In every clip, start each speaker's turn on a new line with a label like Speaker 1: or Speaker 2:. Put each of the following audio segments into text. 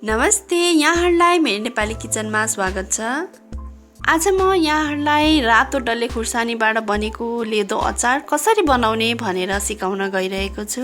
Speaker 1: नमस्ते, यहाँहरूलाई मेरो नेपाली किचनमा स्वागत छ। आज म यहाँहरूलाई रातो डल्ले खुर्सानीबाट बनेको लेदो अचार कसरी बनाउने भनेर सिकाउन गइरहेको छु।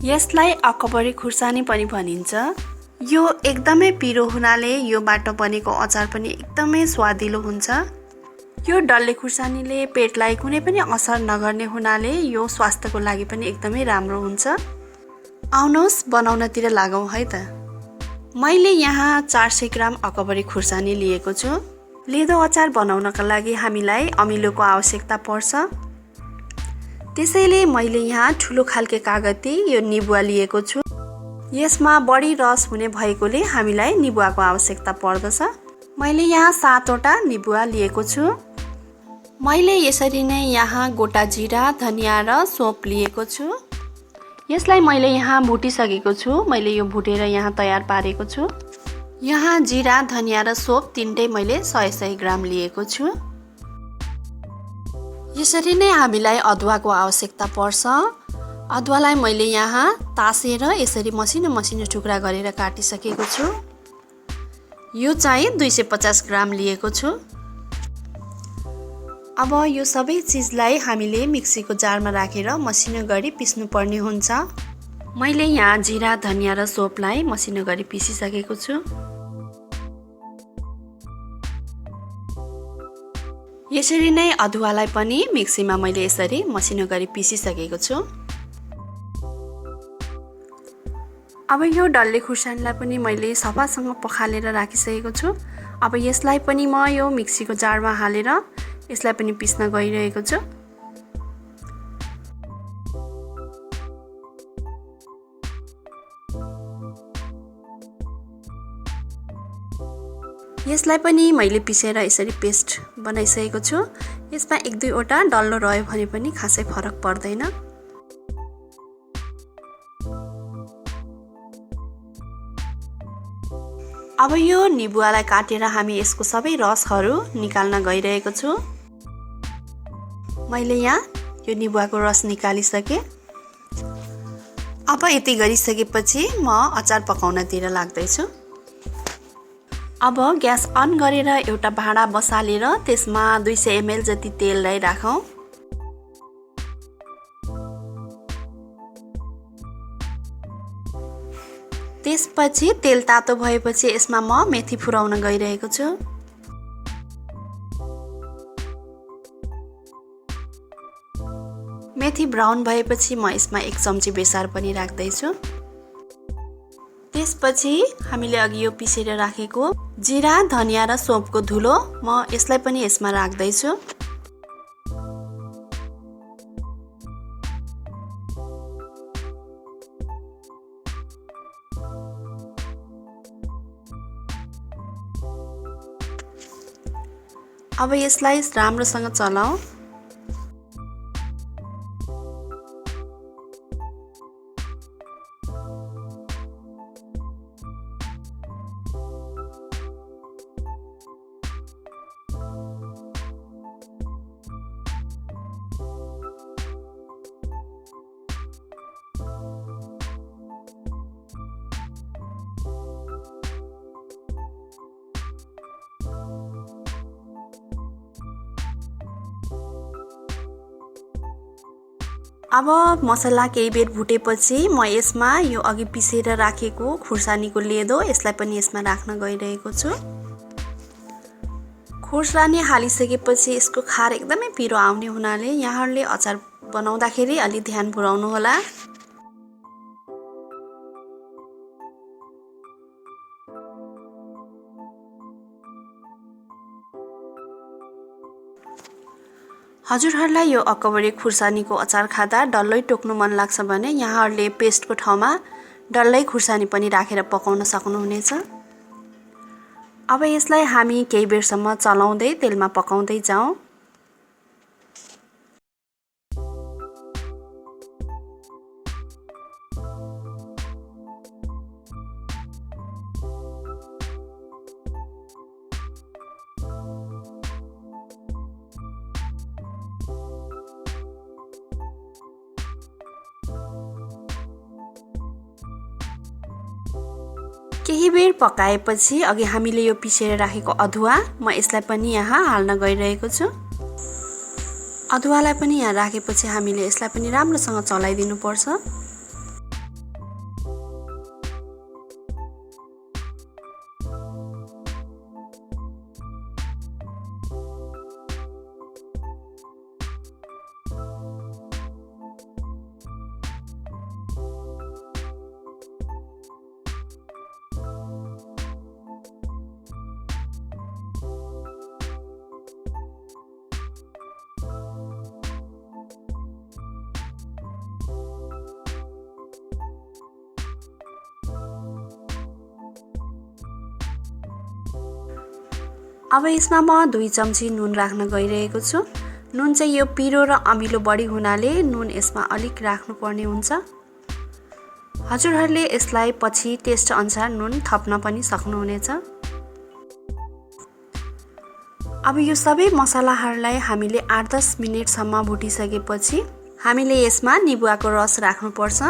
Speaker 1: यसलाई अकबरी खुर्सानी पनि भनिन्छ। यो एकदमै पिरो हुनाले योबाट बनेको अचार पनि एकदमै स्वादिलो हुन्छ। यो डल्ले खुर्सानीले पेटलाई कुनै पनि असर नगर्ने हुनाले यो स्वास्थ्यको लागि पनि एकदमै राम्रो हुन्छ। आउनुहोस् बनाउनतिर लागौँ है त। मैले यहाँ 400 ग्राम अकबरी खुर्सानी लिएको छु। लेदो अचार बनाउनका लागि हामीलाई अमिलोको आवश्यकता पर्छ। त्यसैले मैले यहाँ ठुलो खालके कागती यो निबुवा लिएको छु। यसमा बढी रस हुने भएकोले हामीलाई निबुवाको आवश्यकता पर्दछ। मैले यहाँ 7 वटा निबुवा लिएको छु। मैले यसरी नै यहाँ गोटा जिरा, धनिया र सोप लिएको छु। यसलाई मैले यहाँ भुटिसकेको छु। मैले यो भुटेर यहाँ तयार पारेको छु। यहाँ जिरा, धनिया र सोप तीनटै मैले 100 ग्राम लिएको छु। यसरी नै हामीलाई अदुवाको आवश्यकता पर्छ। अदुवालाई मैले यहाँ तासेर यसरी मसिनो मसिनो टुक्रा गरेर काटिसकेको छु। यो चाहिँ 250 ग्राम लिएको छु। अब यो सबै चिजलाई हामीले मिक्सीको जारमा राखेर मसिनो गरी पिस्नु पर्ने हुन्छ। मैले यहाँ जिरा, धनिया र सोपलाई मसिनो गरी पिसिसकेको छु। यसरी नै अदुवालाई पनि मिक्सीमा मैले यसरी मसिनो गरी पिसिसकेको छु। अब यो डल्ले खुर्सानीलाई पनि मैले सफासँग पखालेर राखिसकेको छु। अब यसलाई पनि म यो मिक्सीको जारमा हालेर यसलाई पनि पिस्न गइरहेको छु। यसलाई पनि मैले पिसेर यसरी पेस्ट बनाइसकेको छु। यसमा 1-2 वटा डल्लो रह्यो भने पनि खासै फरक पर्दैन। अब यो निबुवालाई काटेर हामी यसको सबै रसहरू निकाल्न गइरहेको छु। मैले यहाँ यो निबुवाको रस निकालिसकेँ। अब यति गरिसकेपछि म अचार पकाउनतिर लाग्दैछु। अब ग्यास अन गरेर एउटा भाँडा बसालेर त्यसमा 200 ml जति तेललाई राखौँ। त्यसपछि तेल तातो भएपछि यसमा म मेथी फुराउन गइरहेको छु। मेथी ब्राउन भएपछि म यसमा 1 चम्ची बेसार पनि राख्दैछु। त्यसपछि हामीले अघि यो पिसेर राखेको जिरा, धनिया र सोपको धुलो म यसलाई पनि यसमा राख्दैछु। अब यसलाई राम्रोसँग चलाऊ। अब मसला केही बेर भुटेपछि म यसमा यो अघि पिसेर राखेको खुर्सानीको लेदो यसलाई पनि यसमा राख्न गइरहेको छु। खुर्सानी हालिसकेपछि यसको खार एकदमै पिरो आउने हुनाले यहाँहरूले अचार बनाउँदाखेरि अलि ध्यान पुर्याउनु होला। हजुरहरूलाई यो अकबरी खुर्सानीको अचार खाँदा डल्लै टोक्नु मन लाग्छ भने यहाँहरूले पेस्टको ठाउँमा डल्लै खुर्सानी पनि राखेर पकाउन सक्नुहुनेछ। अब यसलाई हामी केही बेरसम्म चलाउँदै तेलमा पकाउँदै जाउँ। केही बेर पकाएपछि अघि हामीले यो पिसेर राखेको अदुवा म यसलाई पनि यहाँ हाल्न गइरहेको छु। अदुवालाई पनि यहाँ राखेपछि हामीले यसलाई पनि राम्रोसँग चलाइदिनु पर्छ। अब यसमा म 2 चम्ची नुन राख्न गइरहेको छु। नुन चाहिँ यो पिरो र अमिलो बढी हुनाले नुन यसमा अलिक राख्नुपर्ने हुन्छ। हजुरहरूले यसलाई पछि टेस्ट अनुसार नुन थप्न पनि सक्नुहुनेछ। अब यो सबै मसलाहरूलाई हामीले 8-10 मिनेटसम्म भुटिसकेपछि हामीले यसमा निबुवाको रस राख्नुपर्छ।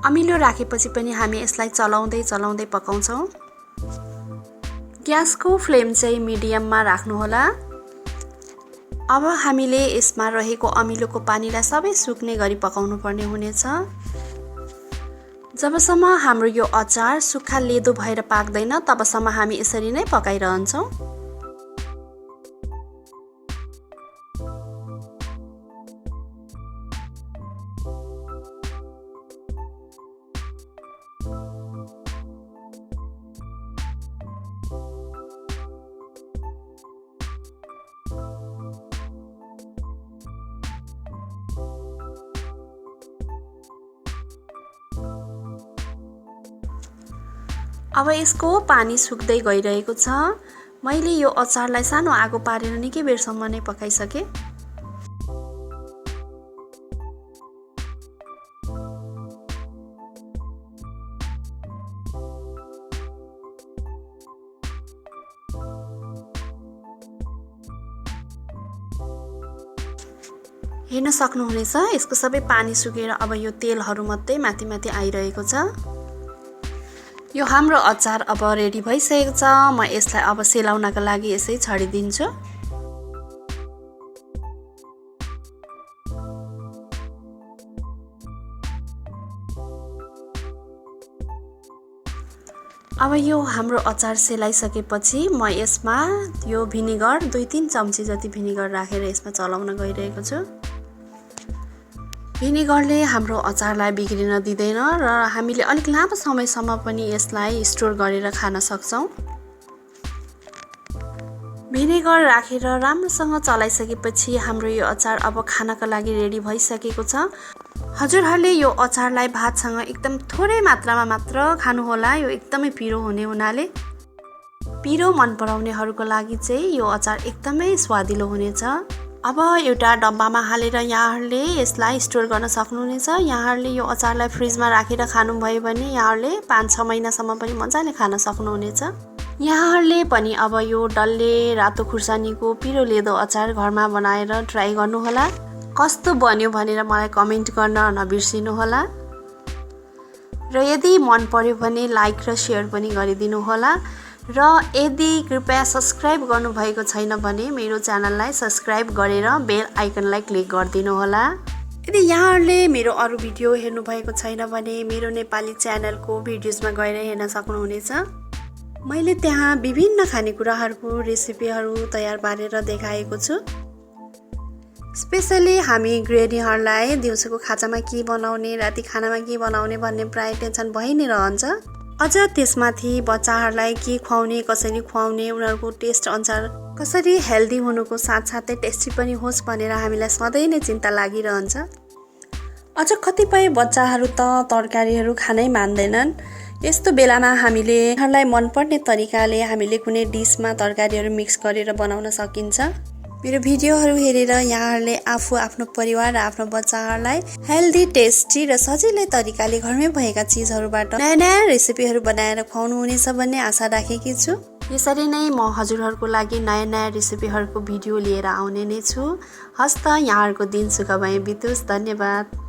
Speaker 1: अमिलो राखेपछि पनि हामी यसलाई चलाउँदै पकाउँछौँ। ग्यासको फ्लेम चाहिँ मिडियममा राख्नुहोला। अब हामीले यसमा रहेको अमिलोको पानीलाई सबै सुक्ने गरी पकाउनु पर्ने हुनेछ। जबसम्म हाम्रो यो अचार सुक्खा लेदो भएर पाक्दैन तबसम्म हामी यसरी नै पकाइरहन्छौँ। अब यसको पानी सुक्दै गइरहेको छ। मैले यो अचारलाई सानो आगो पारेर निकै बेरसम्म नै पकाइसके। हेर्न सक्नुहुनेछ यसको सबै पानी सुकेर अब यो तेलहरू मात्रै माथि आइरहेको छ। यो हाम्रो अचार अब रेडी भइसकेको छ। म यसलाई अब सेलाउनका लागि यसै छाडिदिन्छु। अब यो हाम्रो अचार सेलाइसकेपछि म यसमा यो भिनेगर 2-3 चम्ची जति भिनेगर राखेर यसमा चलाउन गइरहेको छु। भिनेगरले हाम्रो अचारलाई बिग्रिन दिँदैन र हामीले अलिक लामो समयसम्म पनि यसलाई स्टोर गरेर खान सक्छौँ। भिनेगर राखेर राम्रोसँग चलाइसकेपछि हाम्रो यो अचार अब खानका लागि रेडी भइसकेको छ। हजुरहरूले यो अचारलाई भातसँग एकदम थोरै मात्रामा मात्र खानुहोला। यो एकदमै पिरो हुने हुनाले पिरो मन पराउनेहरूको लागि चाहिँ यो अचार एकदमै स्वादिलो हुनेछ। अब एउटा डब्बामा हालेर यहाँहरूले यसलाई स्टोर गर्न सक्नुहुनेछ। यहाँहरूले यो अचारलाई फ्रिजमा राखेर खानुभयो भने यहाँहरूले 5-6 महिनासम्म पनि मजाले खान सक्नुहुनेछ। यहाँहरूले पनि अब यो डल्ले रातो खुर्सानीको पिरो लेदो अचार घरमा बनाएर ट्राई गर्नुहोला। कस्तो बन्यो भनेर मलाई कमेन्ट गर्न नबिर्सिनुहोला। र यदि मन पर्यो भने लाइक र सेयर पनि गरिदिनु होला। र यदि कृपया सब्स्क्राइब गर्नुभएको छैन भने मेरो च्यानललाई सब्स्क्राइब गरेर बेल आइकनलाई क्लिक गरिदिनु होला। यदि यहाँहरूले मेरो अरू भिडियो हेर्नुभएको छैन भने मेरो नेपाली च्यानलको भिडियोजमा गएर हेर्न सक्नुहुनेछ। मैले त्यहाँ विभिन्न खानेकुराहरूको रेसिपीहरू तयार पारेर देखाएको छु। स्पेसली हामी गृहिणीहरूलाई दिउँसोको खाजामा के बनाउने, राति खानामा के बनाउने भन्ने प्राय टेन्सन भइ नै रहन्छ। अझ त्यसमाथि बच्चाहरूलाई के खुवाउने, कसरी खुवाउने, उनीहरूको टेस्ट अनुसार कसरी हेल्दी हुनुको साथसाथै टेस्टी पनि होस् भनेर हामीलाई सधैँ नै चिन्ता लागिरहन्छ। अझ कतिपय बच्चाहरू त तरकारीहरू खानै मान्दैनन्। यस्तो बेलामा हामीले उनीहरूलाई मनपर्ने तरिकाले हामीले कुनै डिसमा तरकारीहरू मिक्स गरेर बनाउन सकिन्छ। मेरो भिडियोहरू हेरेर यहाँहरूले आफू, आफ्नो परिवार र आफ्नो बच्चाहरूलाई हेल्दी, टेस्टी र सजिलै तरिकाले घरमै भएका चिजहरूबाट नयाँ नयाँ रेसिपीहरू बनाएर खुवाउनु हुनेछ भन्ने आशा राखेकी छु। यसरी नै म हजुरहरूको लागि नयाँ नयाँ रेसिपीहरूको भिडियो लिएर आउने नै छु। हस्त यहाँहरूको दिन सुख भए बितोस्। धन्यवाद।